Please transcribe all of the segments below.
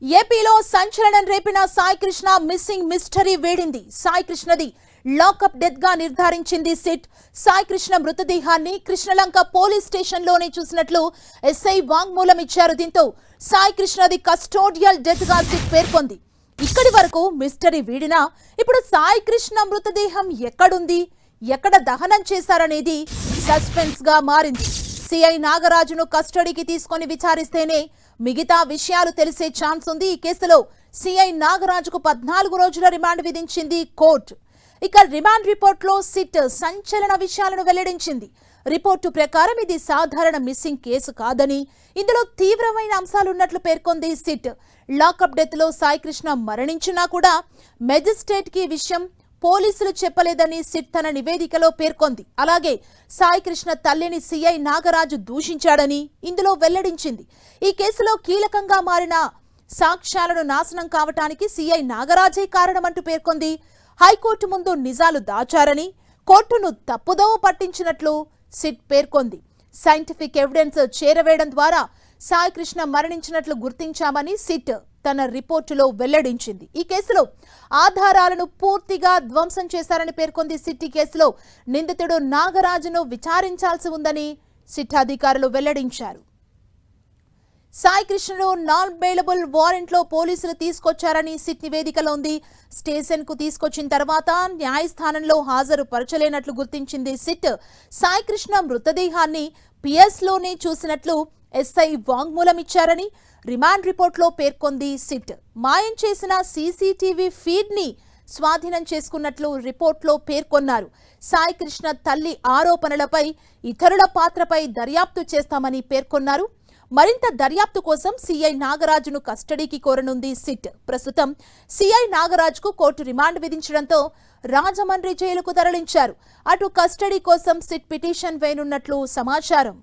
ఏపీలో సంచలనం రేపిన సాయి కృష్ణ మిస్సింగ్ మిస్టరీ వేడింది. సాయి కృష్ణది లాకప్ డెత్ గా నిర్ధారించింది సిట్. సాయి కృష్ణ మృతదేహాన్ని కృష్ణలంక పోలీస్ స్టేషన్ లోనే చూసినట్లు ఎస్ఐ వాంగ్మూలం ఇచ్చారు. దీంతో సాయి కృష్ణది కస్టోడియల్ డెత్ గా సిట్ పేర్కొంది. ఇక్కడి వరకు మిస్టరీ వీడినా ఇప్పుడు సాయి కృష్ణ మృతదేహం ఎక్కడుంది, ఎక్కడ దహనం చేశారనేది సస్పెన్స్ గా మారింది. సిఐ నాగరాజును కస్టడీకి తీసుకొని విచారిస్తేనే మిగతా విషయాలు తెలిసే ఛాన్స్ ఉంది. ఈ కేసులో సిఐ నాగరాజుకు 14 రోజుల రిమాండ్ విధించింది కోర్టు. ఇక రిమాండ్ రిపోర్ట్లో సిట్ సంచలన విషయాలను వెల్లడించింది. రిపోర్టు ప్రకారం ఇది సాధారణ మిస్సింగ్ కేసు కాదని, ఇందులో తీవ్రమైన అంశాలున్నట్లు పేర్కొంది సిట్. లాకప్ డెత్ లో సాయి కృష్ణ మరణించినా కూడా మెజిస్ట్రేట్ కి విషయం పోలీసులు చెప్పలేదని సిట్ తన నివేదికలో పేర్కొంది. అలాగే సాయి కృష్ణ తల్లిని సిఐ నాగరాజు దూషించాడని ఇందులో వెల్లడించింది. ఈ కేసులో కీలకంగా మారిన సాక్ష్యాలను నాశనం కావటానికి సిఐ నాగరాజే కారణమంటూ పేర్కొంది. హైకోర్టు ముందు నిజాలు దాచారని, కోర్టును తప్పుదోవ పట్టించినట్లు సిట్ పేర్కొంది. సైంటిఫిక్ ఎవిడెన్స్ చేరవేయడం ద్వారా సాయి కృష్ణ మరణించినట్లు గుర్తించామని సిట్ తన రిపోర్టులో వెల్లడించింది. ఈ కేసులో ఆధారాలను పూర్తిగా ధ్వంసం చేశారని పేర్కొంది సిట్. ఈ కేసులో నిందితుడు నాగరాజును విచారించాల్సి ఉందని సిట్ అధికారులు వెల్లడించారు. సాయి కృష్ణను నాన్ బెయిలబుల్ వారెంట్ లో పోలీసులు తీసుకొచ్చారని సిట్ నివేదికలో ఉంది. స్టేషన్ కు తీసుకొచ్చిన తర్వాత న్యాయస్థానంలో హాజరు పరచలేనట్లు గుర్తించింది సిట్. సాయి కృష్ణ మృతదేహాన్ని పిఎస్ లోనే చూసినట్లు ఎస్ఐ వాంగ్మూలం ఇచ్చారని రిమాండ్ రిపోర్ట్లో పేర్కొంది సిట్. మాయం చేసిన సీసీటీవీ ఫీడ్ ని స్వాధీనం చేసుకున్నట్లు రిపోర్ట్లో పేర్కొన్నారు. సాయి కృష్ణ తల్లి ఆరోపణలపై ఇతరుల పాత్రపై దర్యాప్తు చేస్తామని పేర్కొన్నారు. మరింత దర్యాప్తు కోసం సిఐ నాగరాజును కస్టడీకి కోరనుంది సిట్. ప్రస్తుతం సిఐ నాగరాజుకు కోర్టు రిమాండ్ విధించడంతో రాజమండ్రి జైలుకు తరలించారు. అటు కస్టడీ కోసం సిట్ పిటిషన్ వేయనున్నట్లు సమాచారం.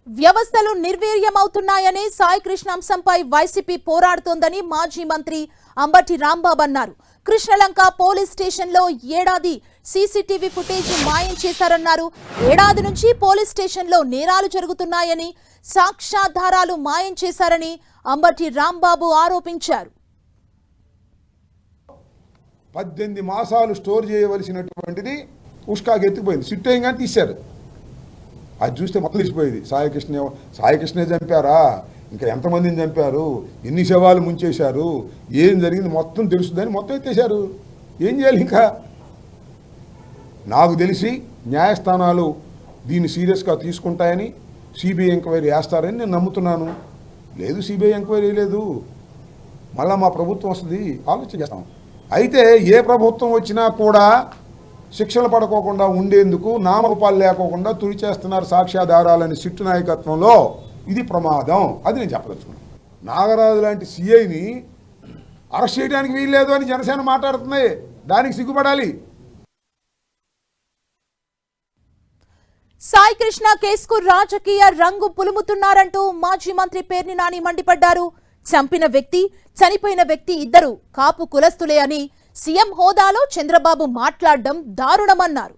వ్యవస్థలు నిర్వీర్యమవుతున్నాయని, సాయి కృష్ణ అంశంపై వైసీపీ పోరాడుతోందని మాజీ మంత్రి అంబటి రాంబాబు అన్నారు. కృష్ణలంక పోలీస్ స్టేషన్లో ఏడాది సీసీటీవీ ఫుటేజ్ మాయం చేశారన్నారు. ఏడాది నుంచి పోలీస్ స్టేషన్లో నేరాలు జరుగుతున్నాయని, సాక్ష్యాధారాలు మాయం చేశారని అంబటి రాంబాబు ఆరోపించారు. 18 మాసాలు స్టోర్ చేయవలసినటువంటిది ఉష్కాకి ఎత్తుకుపోయింది. సిట్టేయంగానే తీశారు. అది చూస్తే మొత్తం తెలిసిపోయేది. సాయి కృష్ణ చంపారా, ఇంకా ఎంతమందిని చంపారు, ఎన్ని శవాలు ముంచేశారు, ఏం జరిగింది మొత్తం తెలుస్తుందని మొత్తం ఎత్తేశారు. ఏం చేయాలి? ఇంకా నాకు తెలిసి న్యాయస్థానాలు దీన్ని సీరియస్గా తీసుకుంటాయని, సిబిఐ ఎంక్వైరీ వేస్తారని నేను నమ్ముతున్నాను. లేదు, సిబిఐ ఎంక్వైరీ లేదు, మళ్ళీ మా ప్రభుత్వం వస్తుంది, ఆలోచన చేస్తాం. అయితే ఏ ప్రభుత్వం వచ్చినా కూడా శిక్షలు పడుకోకుండా ఉండేందుకు నామరూపాలు లేకోకుండా తుడిచేస్తున్నారు సాక్ష్యాధారాలని సిట్టు నాయకత్వంలో. ఇది ప్రమాదం. అది నేను చెప్పదలుచుకున్నాను. నాగరాజు లాంటి సిఐని అరెస్ట్ చేయడానికి వీల్లేదు అని జనసేన మాట్లాడుతుంది. దానికి సిగ్గుపడాలి. సాయి కృష్ణ కేసుకు రాజకీయ రంగు పులుముతున్నారంటూ మాజీ మంత్రి పేర్ని నాని మండిపడ్డారు. చంపిన వ్యక్తి, చనిపోయిన వ్యక్తి ఇద్దరు కాపు కులస్తులే అని సీఎం హోదాలో చంద్రబాబు మాట్లాడడం దారుణమన్నారు.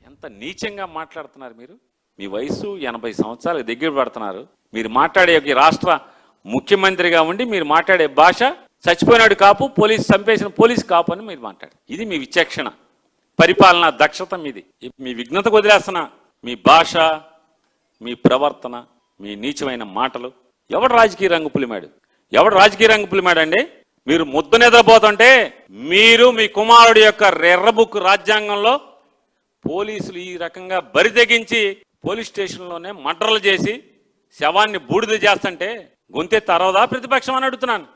ఎంత నీచంగా మాట్లాడుతున్నారు మీరు. మీ వయసు 80 సంవత్సరాలకు దగ్గర పడుతున్నారు. మీరు మాట్లాడే రాష్ట్ర ముఖ్యమంత్రిగా ఉండి మీరు మాట్లాడే భాష చచ్చిపోయినాడు కాపు, పోలీసు చంపేసిన పోలీసు కాపు అని మీరు మాట్లాడు. ఇది మీ విచక్షణ, పరిపాలన దక్షత మీది. మీ విఘ్నతకు వదిలేస్తున్న మీ భాష, మీ ప్రవర్తన, మీ నీచమైన మాటలు. ఎవడు రాజకీయ రంగు పులిమాడు? ఎవడు రాజకీయ రంగు పులిమాడండి? మీరు ముద్దు నిద్రపోతుంటే మీరు మీ కుమారుడి యొక్క ఎర్రబుక్ రాజ్యాంగంలో పోలీసులు ఈ రకంగా బరి తెగించి పోలీస్ స్టేషన్లోనే మర్డర్లు చేసి శవాన్ని బూడిద చేస్తుంటే గొంతెత్తి అరవదా ప్రతిపక్షం అని అడుగుతున్నాను.